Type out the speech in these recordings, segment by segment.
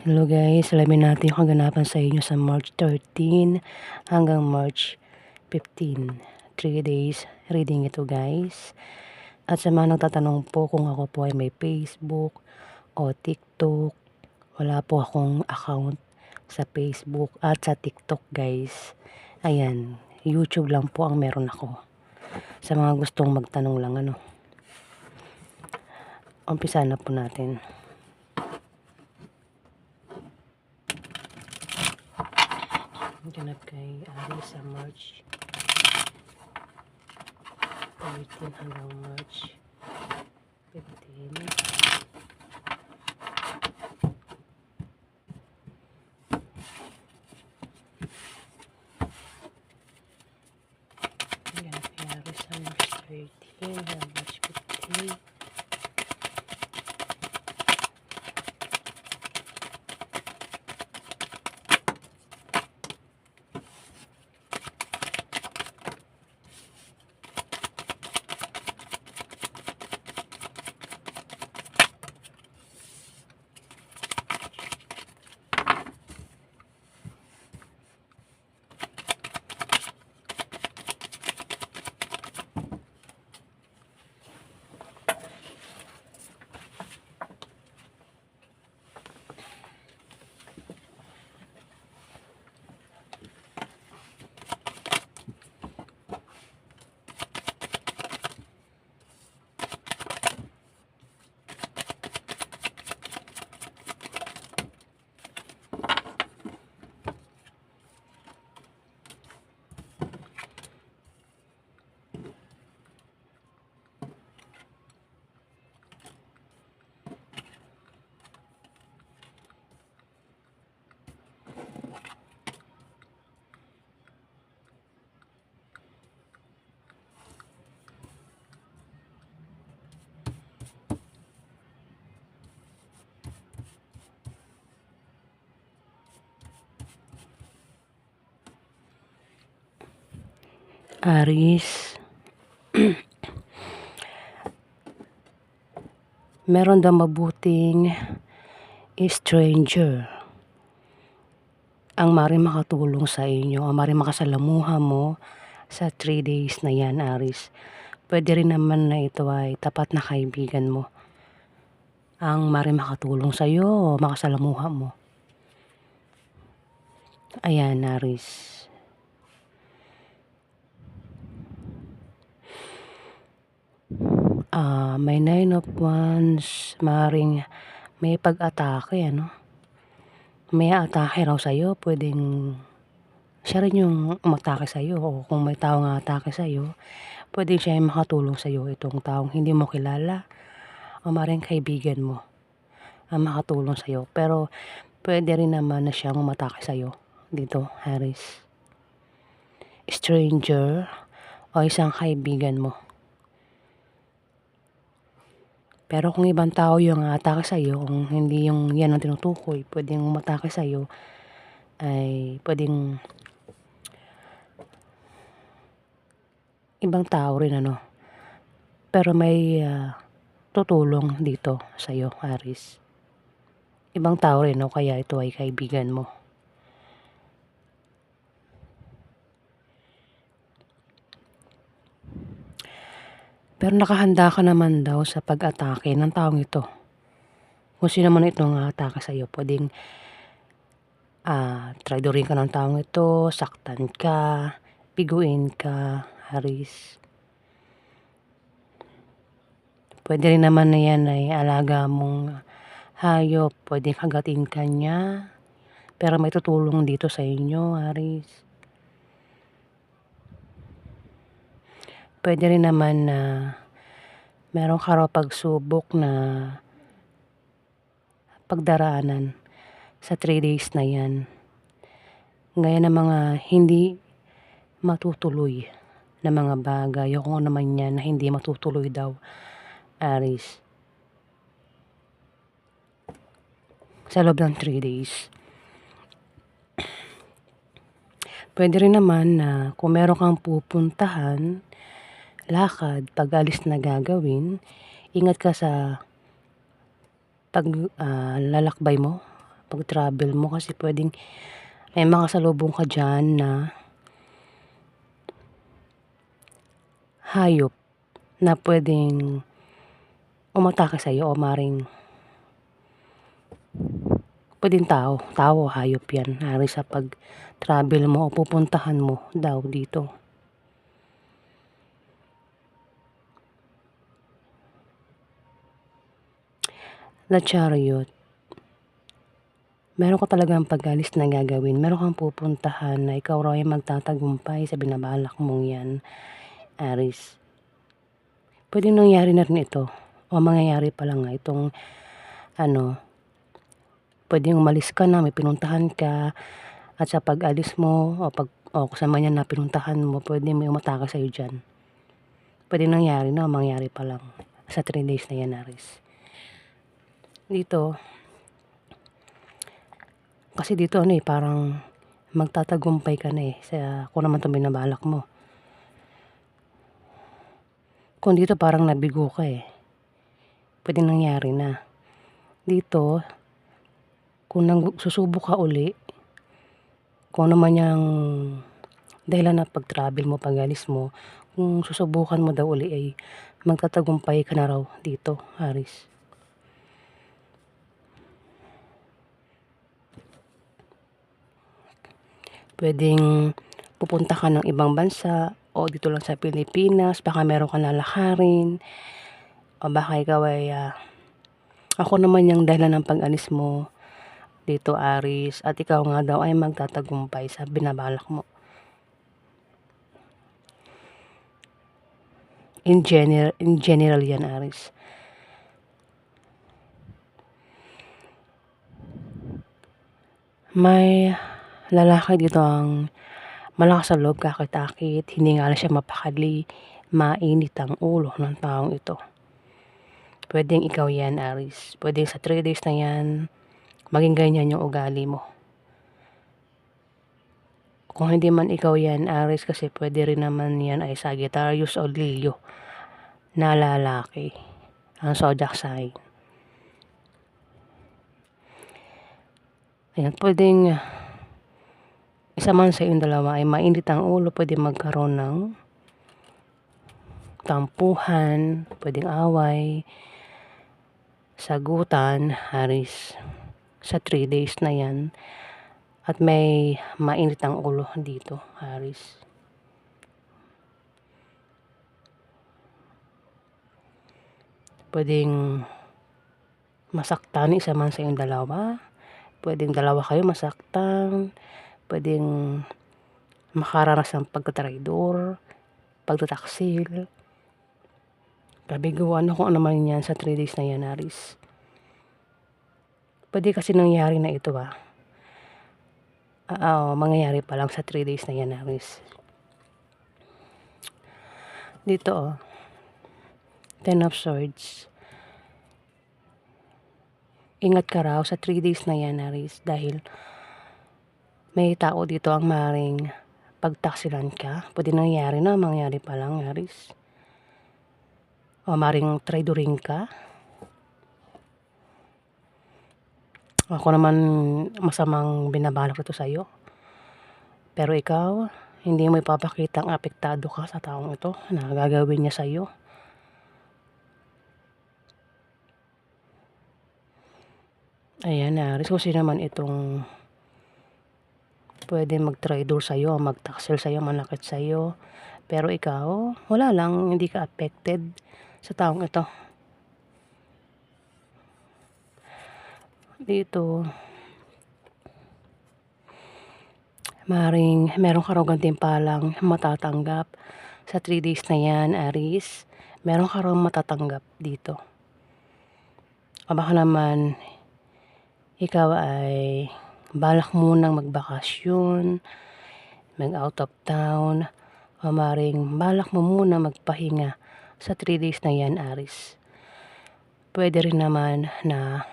Hello guys, alamin natin yung kaganapan sa inyo sa March 13 hanggang March 15. 3 days reading ito guys. At sa mga nagtatanong po kung ako po ay may Facebook o TikTok, wala po akong account sa Facebook at sa TikTok guys. Ayan, YouTube lang po ang meron ako. Sa mga gustong magtanong lang umpisa na po natin. Ganap kay Aries sa March 13 hanggang March 15. Ganap kay Aries sa March 13 hanggang March 15. Aries, meron daw mabuting stranger ang maaaring makatulong sa inyo, ang maaaring makasalamuha mo sa 3 days na yan, Aries. Pwede rin naman na ito ay tapat na kaibigan mo ang maaaring makatulong sa iyo, makasalamuha mo. Ayan, Aries. May 9 of Wands, maaaring may pag-atake, may atake raw sa'yo, pwedeng siya rin yung umatake sa'yo, o kung may taong atake sa'yo, pwedeng siya yung makatulong sa'yo, itong taong hindi mo kilala, o maaaring kaibigan mo ang makatulong sa'yo. Pero pwede rin naman na siyang umatake sa'yo dito, Aries. Stranger o isang kaibigan mo. Pero kung ibang tao yung atake sa'yo, kung hindi yung yan ang tinutukoy, pwedeng umatake sa'yo, ay pwedeng ibang tao rin Pero may tutulong dito sa'yo, Aries. Ibang tao rin kaya ito ay kaibigan mo. Pero nakahanda ka naman daw sa pag-atake ng taong ito. Kung sino man itong atake sa'yo, pwedeng traidorin ka ng taong ito, saktan ka, piguin ka, Aries. Pwede rin naman na yan ay alaga mong hayop, pwedeng kagatin ka niya, pero may tutulong dito sa inyo, Aries. Pwede rin naman na meron ka raw pagsubok na pagdaraanan sa 3 days na yan. Gaya ng mga hindi matutuloy na mga bagay, o kung naman yan na hindi matutuloy daw, Aries. Sa loob ng 3 days. Pwede rin naman na kung meron kang pupuntahan, lakad, pag-alis na gagawin, ingat ka sa lalakbay mo, pag-travel mo kasi puwedeng may makasalubong ka diyan na hayop na puwedeng umatake sa'yo o maaaring puwedeng tao o hayop 'yan sa pag-travel mo o pupuntahan mo daw dito. The Chariot, meron ka talagang pag-alis na gagawin, meron kang pupuntahan na ikaw raw ay magtatagumpay sa binabalak mong 'yan, Aries. Puwedeng nangyari na rin ito o mangyayari pa lang nga itong puwedeng umalis ka na, may pinuntahan ka at sa pag-alis mo o kung saan man 'yan na pinuntahan mo puwedeng may umatake sa'yo diyan. Puwedeng nangyari na o mangyari pa lang sa 3 days na 'yan, Aries. Dito, kasi dito parang magtatagumpay ka na, sa kung naman 'tong binabalak mo. Kung dito parang nabigo ka, puwedeng nangyari na. Dito, kung susubok ka uli, kung ano man yang dahilan ng pag-travel mo, pag-alis mo, kung susubukan mo daw uli ay magtatagumpay ka na raw dito, Aries. Puwedeng pupunta ka ng ibang bansa o dito lang sa Pilipinas, baka meron kang lalakarin o baka ikaw ay, ako naman yang dahilan ng pag-alis mo dito, Aries, at ikaw nga daw ay magtatagumpay sa binabalak mo. In general 'yan, Aries. May lalaki dito ang malakas sa loob, kakit-akit, hindi nga lang siya mapakali, mainit ang ulo ng taong ito. Puwedeng ikaw 'yan, Aries. Puwedeng sa 3 days na 'yan, maging ganyan yung ugali mo. Kung hindi man ikaw 'yan, Aries, kasi puwede rin naman 'yan ay Sagittarius o Leo na lalaki, ang zodiac sign. Ayan, puwedeng isa man sa inyong dalawa ay mainit ang ulo, puwedeng magkaroon ng tampuhan, puwedeng away, sagutan, Aries, sa 3 days na 'yan at may mainit ang ulo dito, Aries. Puwedeng masaktan isa man sa inyong dalawa, puwedeng dalawa kayo masaktan, puwedeng makaranas ng pagtatraidor, pagtataksil, kabiguan o kung ano man 'yan sa 3 days na 'yan, Aries. Puwede kasi nangyari na ito, mangyayari pa lang sa 3 days na 'yan, Aries. Dito, 10 of Swords. Ingat ka raw sa 3 days na 'yan, Aries, dahil may tao dito ang maaaring pagtaksilan ka. Puwede nangyari na, mangyari pa lang, Aries. O maaaring traidorin ka. Ako naman masamang binabalak ito sa'yo. Pero ikaw, hindi mo ipapakitang apektado ka sa taong ito na gagawin niya sa'yo. Ayan, Aries, kung sino man itong puwedeng mag-traidor sa'yo, magtaksil sa'yo, manakit sa'yo. Pero ikaw, wala lang, hindi ka affected sa taong ito. Dito, maaaring meron ka raw gantimpalang matatanggap sa 3 days na 'yan, Aries. Meron ka raw matatanggap dito. O baka naman ikaw ay balak munang magbakasyon, mag-out of town, o maaaring balak mo muna magpahinga sa 3 days na 'yan, Aries. Puwede rin naman na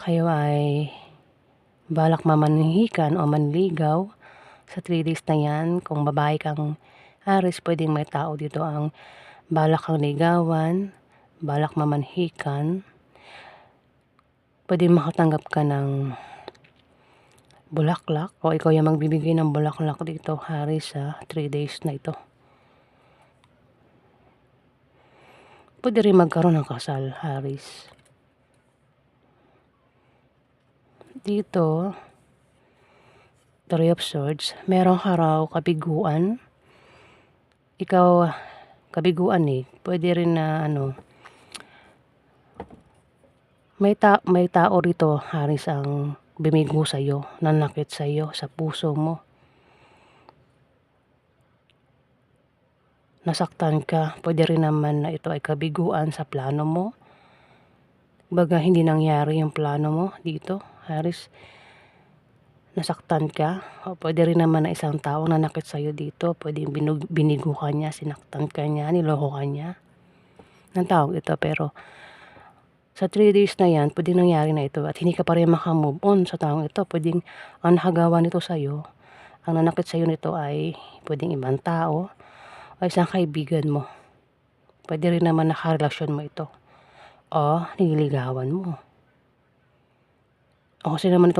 kayo ay balak mamanhikan o manligaw sa 3 days na 'yan. Kung babae kang Aries, puwedeng may tao dito ang balak kang ligawan, balak mamanhikan. Pwede makatanggap ka ng bulaklak o ikaw yung magbibigay ng bulaklak dito, Haris, sa 3 days na ito. Pwede rin magkaroon ng kasal, Haris. Dito, Three of Swords, meron ka raw kabiguan. Ikaw, kabiguan pwede rin na may tao rito, Haris, ang bimigo sa'yo, nanakit sa'yo sa puso mo. Nasaktan ka, pwede rin naman na ito ay kabiguan sa plano mo. Baga hindi nangyari yung plano mo dito, Haris. Nasaktan ka, o pwede rin naman na isang tao nanakit sa'yo dito. Pwede binigo ka niya, sinaktan ka niya, niloko ka niya ng tao ito. Pero sa 3 days na yan, pwede nangyari na ito at hindi ka pa rin makamove on sa taong ito. Pwedeng ang nakagawa nito sa'yo, ang nanakit sa'yo nito ay pwedeng ibang tao o isang kaibigan mo. Pwede rin naman nakarelasyon mo ito o nililigawan mo. O kasi naman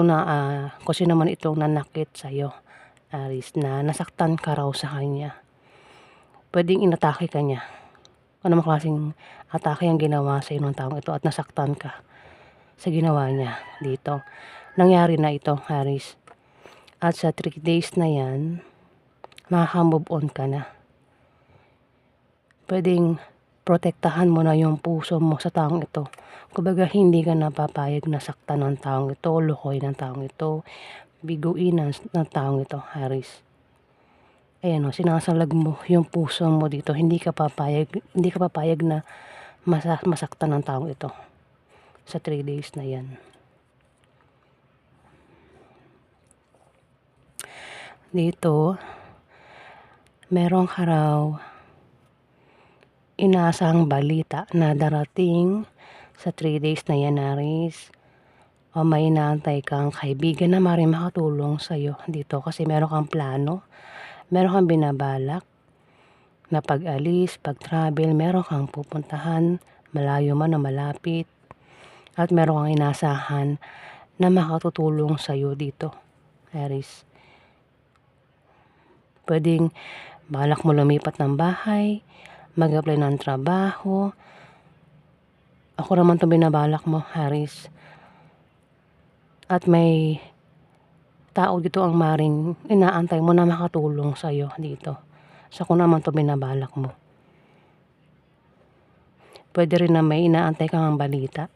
itong nanakit sa'yo, Aris, na nasaktan ka raw sa kanya. Pwedeng inatake ka niya. Anong klaseng atake ang ginawa sa ng taong ito at nasaktan ka sa ginawa niya dito. Nangyari na ito, Haris. At sa 3 days na yan, makaka-move on ka na. Pwedeng protektahan mo na yung puso mo sa taong ito. Kumbaga hindi ka napapayag na saktan ng taong ito, lukoy ng taong ito, biguin ng taong ito, Haris. Ayan sinasalag mo yung puso mo dito. Hindi ka papayag na masaktan ng taong ito sa 3 days na yan. Dito, meron ka raw inaasahang balita na darating sa 3 days na yan, Aris. O may inaantay kang kaibigan na maaaring makatulong sa'yo dito kasi meron kang plano. Meron kang binabalak na pag-alis, pag-travel, meron kang pupuntahan, malayo man o malapit. At meron kang inasahan na makatutulong sa'yo dito, Aris. Pwedeng balak mo lumipat ng bahay, mag-apply ng trabaho. Ako naman itong binabalak mo, Aris. At may tao dito ang maring inaantay mo na makatulong sa'yo dito. So kung naman ito binabalak mo. Pwede rin na may inaantay kang balita.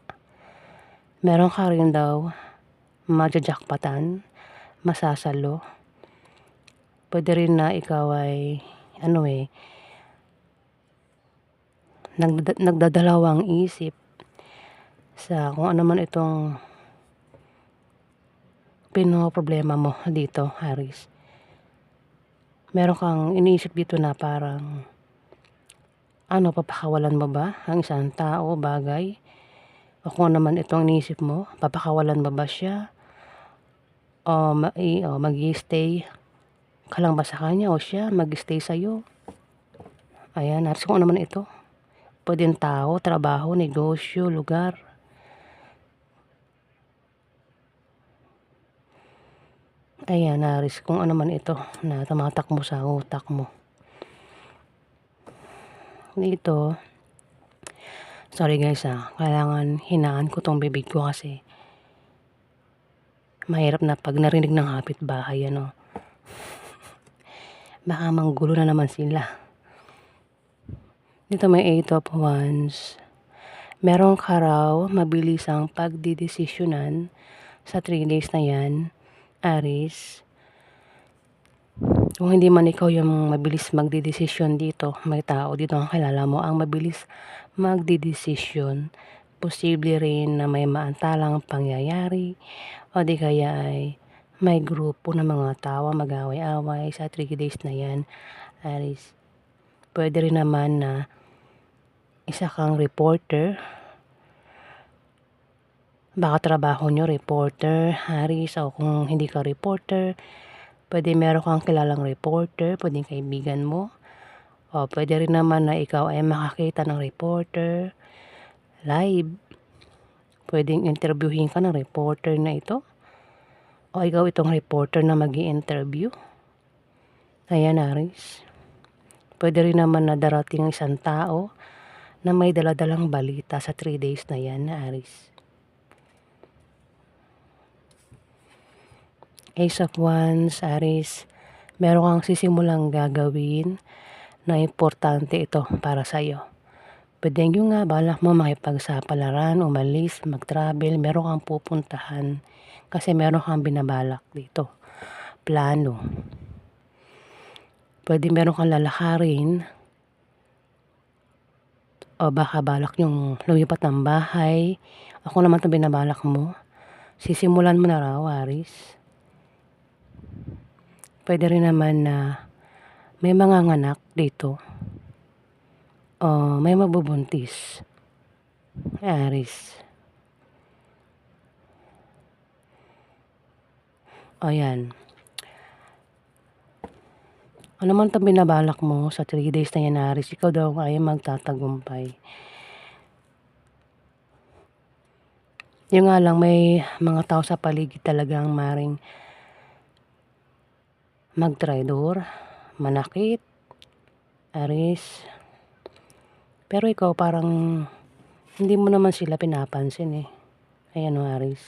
Meron ka rin daw majajakpatan, masasalo. Pwede rin na ikaw ay nagdadalawang isip sa kung ano man itong problema mo dito, Haris. Meron kang iniisip dito na parang papakawalan mo ba ang isang tao, bagay? O kung naman itong iniisip mo, papakawalan mo ba siya? O mag-i-stay ka lang ba sa kanya o siya mag-stay sa'yo? Ayan, Haris, kung naman ito. Pwedeng tao, trabaho, negosyo, lugar. Ayan, Haris, kung ano man ito na tumatak mo sa utak mo. Dito, sorry guys kailangan hinaan ko tong bibig ko kasi mahirap na pag narinig ng kapitbahay baka manggulo na naman sila. Dito may 8 of Wands. Meron ka raw mabilisang pagdidesisyonan sa 3 days na yan, Aris. Kung hindi man ikaw yung mabilis magdidesisyon dito, may tao dito ang kilala mo ang mabilis magdidesisyon. Posible rin na may maantalang pangyayari o di kaya ay may grupo ng mga tao mag-away-away sa 3 days na yan, Aris. Pwede rin naman na isa kang reporter. Baka trabaho nyo reporter, Haris, o kung hindi ka reporter, pwede meron kang kilalang reporter, pwedeng kaibigan mo. O pwede rin naman na ikaw ay makakita ng reporter live. Pwedeng interviewin ka ng reporter na ito. O ikaw itong reporter na mag-i-interview. Ayan, Aris. Pwede rin naman na darating ang isang tao na may daladalang balita sa 3 days na yan, Aris. Ace of Wands, Aris. Meron kang sisimulang gagawin na importante ito para sa'yo. Pwede yung nga balak mo makipagsapalaran, umalis, mag-travel, meron kang pupuntahan kasi meron kang binabalak dito. Plano. Pwede meron kang lalakarin o baka balak yung lumipat ng bahay. Ako naman itong binabalak mo. Sisimulan mo na raw, Aris. Pwede rin naman na may mga nganak dito. O may mabubuntis. Aris. O yan. Ano man itong binabalak mo sa 3 days na yan, Aris, ikaw daw ay magtatagumpay. Yung nga lang, may mga tao sa paligid talagang maring magtraidor, manakit, Aris. Pero ikaw parang hindi mo naman sila pinapansin eh. Ayan o, Aris.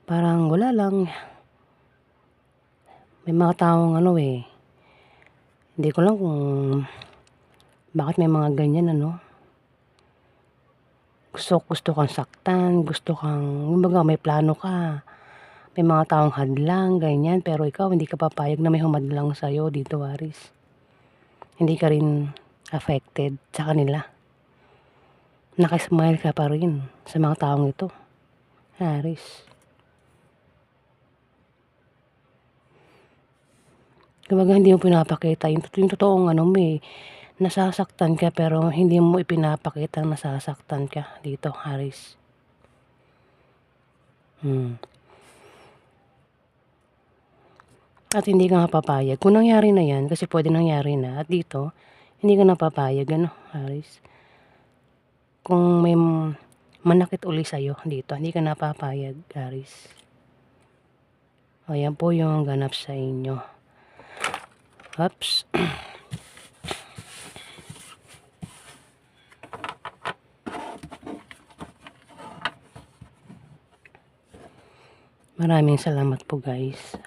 Parang wala lang. May mga taong hindi ko lang kung bakit may mga ganyan Gusto kang saktan, gusto kang, kumbaga may plano ka. May mga taong hadlang, ganyan, pero ikaw hindi ka papayag na may humadlang sa'yo dito, Aris. Hindi ka rin affected sa kanila. Nakismile ka pa rin sa mga taong ito, Aris. Kumbaga hindi mo pinapakita yung totoong nasasaktan ka pero hindi mo ipinapakita nasasaktan ka dito, Aris. At hindi ka papayag. Kung nangyari na yan, kasi pwede nangyari na, at dito, hindi ka napapayag, Aris. Kung may manakit uli sa'yo dito, hindi ka napapayag, Aris. Ayan po yung ganap sa inyo. Oops. Maraming salamat po, guys.